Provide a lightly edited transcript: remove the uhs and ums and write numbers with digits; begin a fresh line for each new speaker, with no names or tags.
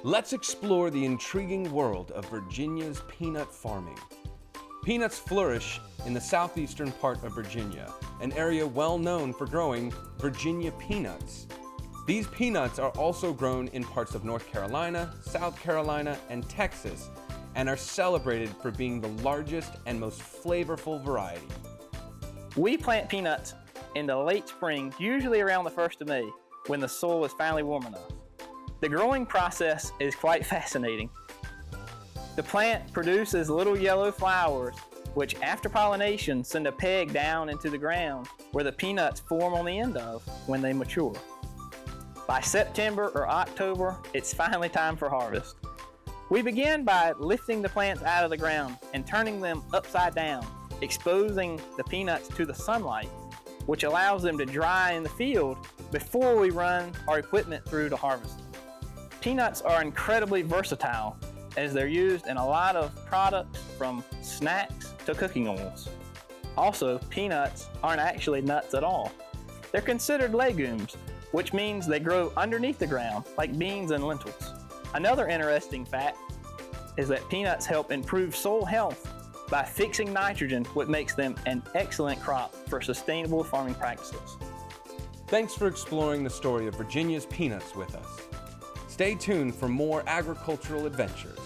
Let's explore the intriguing world of Virginia's peanut farming. Peanuts flourish in the southeastern part of Virginia, an area well known for growing Virginia peanuts. These peanuts are also grown in parts of North Carolina, South Carolina, and Texas, and are celebrated for being the largest and most flavorful variety.
We plant peanuts in the late spring, usually around the 1st of May, when the soil is finally warm enough. The growing process is quite fascinating. The plant produces little yellow flowers, which after pollination send a peg down into the ground where the peanuts form on the end of when they mature. By September or October, it's finally time for harvest. We begin by lifting the plants out of the ground and turning them upside down, exposing the peanuts to the sunlight, which allows them to dry in the field before we run our equipment through to harvest. Peanuts are incredibly versatile as they're used in a lot of products from snacks to cooking oils. Also, peanuts aren't actually nuts at all. They're considered legumes, which means they grow underneath the ground like beans and lentils. Another interesting fact is that peanuts help improve soil health by fixing nitrogen, which makes them an excellent crop for sustainable farming practices.
Thanks for exploring the story of Virginia's peanuts with us. Stay tuned for more agricultural adventures.